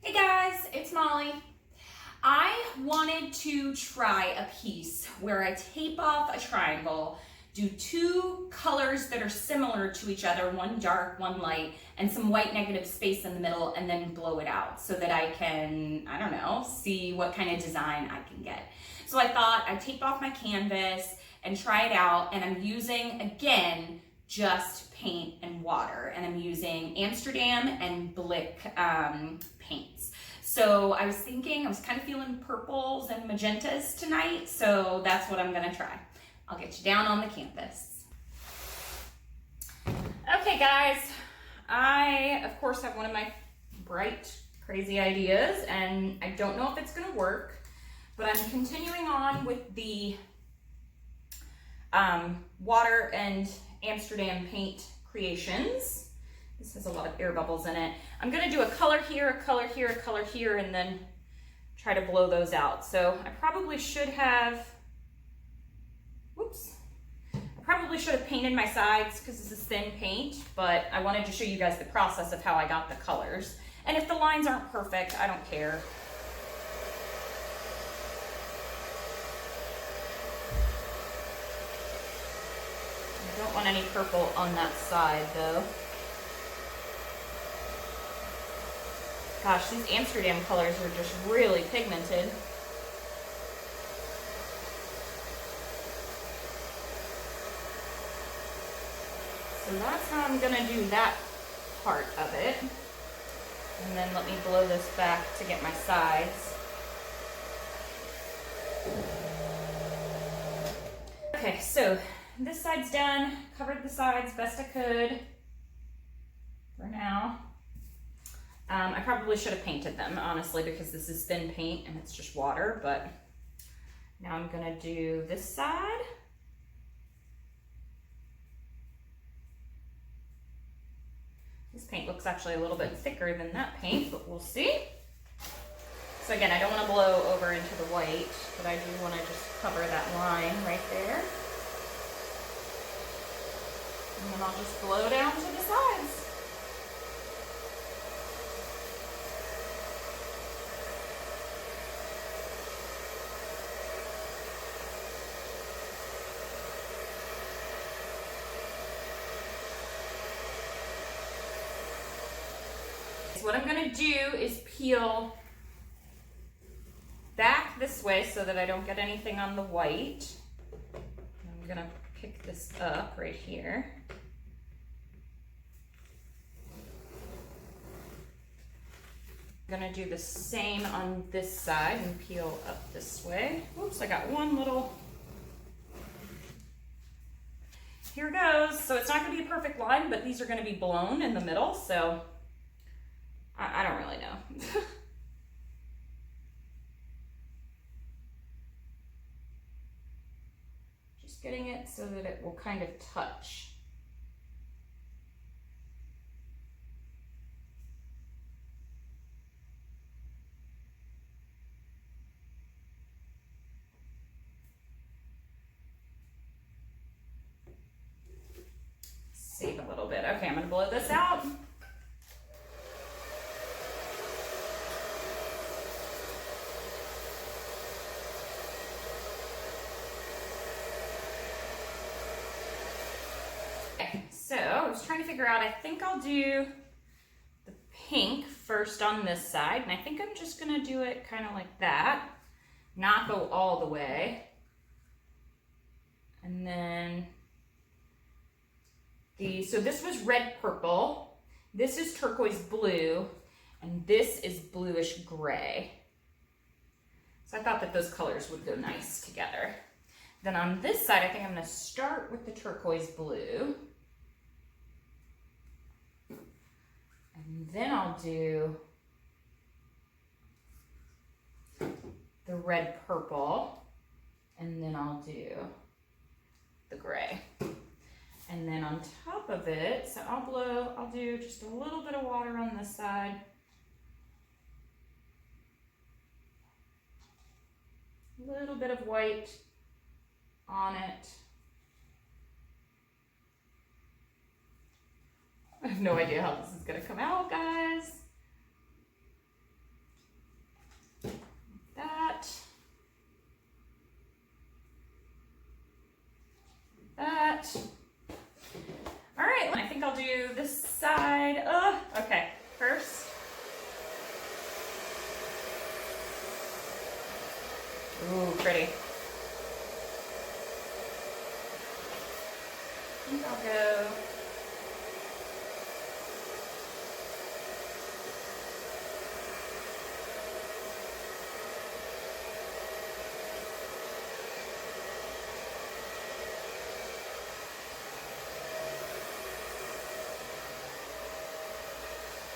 Hey guys, it's Molly. I wanted to try a piece where I tape off a triangle, do two colors that are similar to each other, one dark, one light, and some white negative space in the middle, and then blow it out so that I can, I don't know, see what kind of design I can get. So I thought I'd tape off my canvas and try it out, and I'm using, again, just paint and water, and I'm using Amsterdam and Blick paints. So I was thinking, I was kind of feeling purples and magentas tonight, so that's what I'm gonna try. I'll get you down on the canvas. Okay guys, I of course have one of my bright, crazy ideas, and I don't know if it's gonna work, but I'm continuing on with the water and Amsterdam paint creations. This has a lot of air bubbles in it. I'm gonna do a color here, a color here, a color here, and then try to blow those out. So I probably should have, painted my sides because this is thin paint, but I wanted to show you guys the process of how I got the colors. And if the lines aren't perfect, I don't care. I don't want any purple on that side though. Gosh, these Amsterdam colors are just really pigmented. So that's how I'm gonna do that part of it. And then let me blow this back to get my sides. Okay, so this side's done. Covered the sides best I could for now. I probably should have painted them, honestly, because this is thin paint and it's just water, but now I'm gonna do this side. This paint looks actually a little bit thicker than that paint, but we'll see. So again, I don't want to blow over into the white, but I do want to just cover that line right there. And then I'll just blow down to the sides. What I'm going to do is peel back this way so that I don't get anything on the white. I'm going to pick this up right here. I'm going to do the same on this side and peel up this way. Oops, I got one little. Here goes. So it's not going to be a perfect line, but these are going to be blown in the middle, so I don't really know. Just getting it so that it will kind of touch. Save a little bit. Okay, I'm gonna blow this out. So I was trying to figure out, I think I'll do the pink first on this side, and I think I'm just gonna do it kind of like that, not go all the way. And then so this was red purple, this is turquoise blue, and this is bluish gray. So I thought that those colors would go nice together. Then on this side, I think I'm gonna start with the turquoise blue. And then I'll do the red purple, and then I'll do the gray. And then on top of it, so I'll do just a little bit of water on this side. A little bit of white on it. I have no idea how this is gonna come out, guys. side. Oh, okay. First. Ooh, pretty. I think I'll go.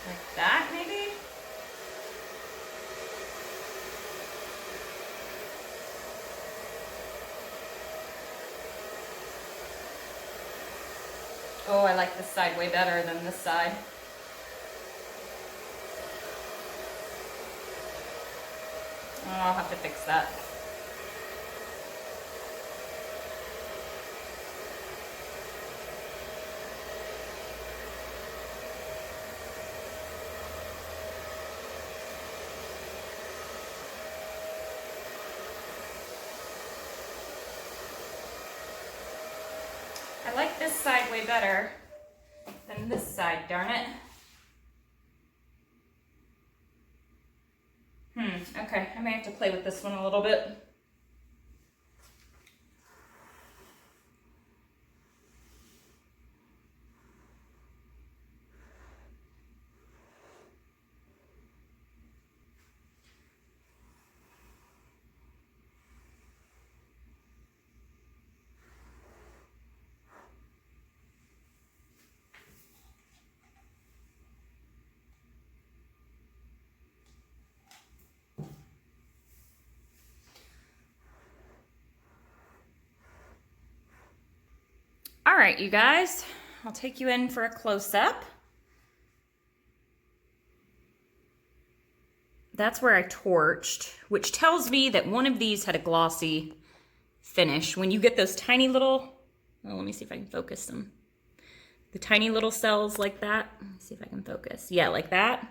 Like that, maybe? Oh, I like this side way better than this side. Oh, I'll have to fix that. I like this side way better than this side, darn it. Okay, I may have to play with this one a little bit. All right, you guys, I'll take you in for a close-up. That's where I torched, which tells me that one of these had a glossy finish. When you get those tiny little, well, let me see if I can focus them. The tiny little cells like that. Let me see if I can focus. Yeah, like that.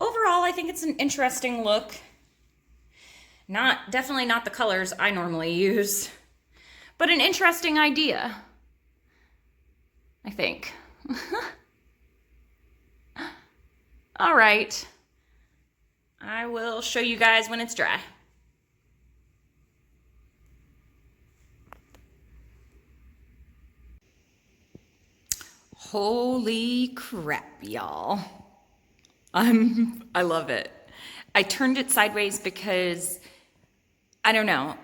Overall, I think it's an interesting look. Definitely not the colors I normally use, but an interesting idea, I think. All right, I will show you guys when it's dry. Holy crap, y'all. I love it. I turned it sideways because I don't know.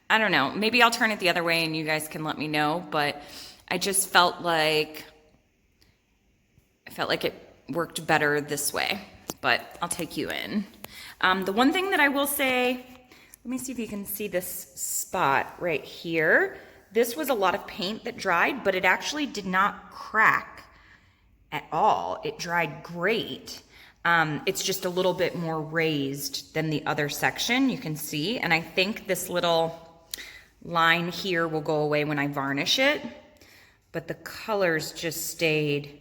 I don't know. Maybe I'll turn it the other way and you guys can let me know, but I just felt like it worked better this way, but I'll take you in. The one thing that I will say, let me see if you can see this spot right here. This was a lot of paint that dried, but it actually did not crack at all. It dried great. It's just a little bit more raised than the other section, you can see. And I think this little line here will go away when I varnish it, but the colors just stayed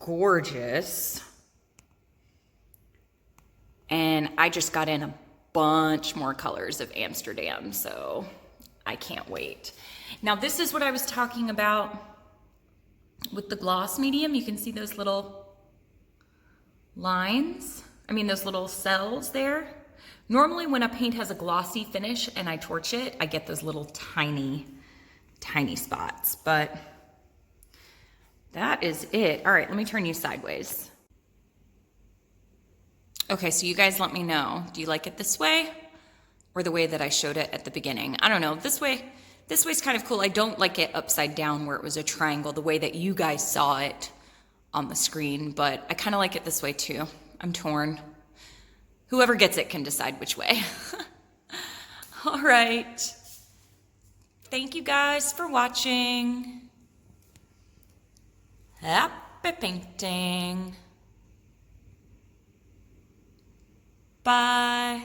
gorgeous. And I just got in a bunch more colors of Amsterdam, so I can't wait. Now this is what I was talking about with the gloss medium. You can see those little lines, those little cells there. Normally when a paint has a glossy finish and I torch it, I get those little tiny spots, but that is it. All right, let me turn you sideways. Okay, so you guys let me know. Do you like it this way or the way that I showed it at the beginning? I don't know, this way's kind of cool. I don't like it upside down where it was a triangle, the way that you guys saw it on the screen, but I kind of like it this way too. I'm torn. Whoever gets it can decide which way. All right. Thank you guys for watching. Happy painting. Bye.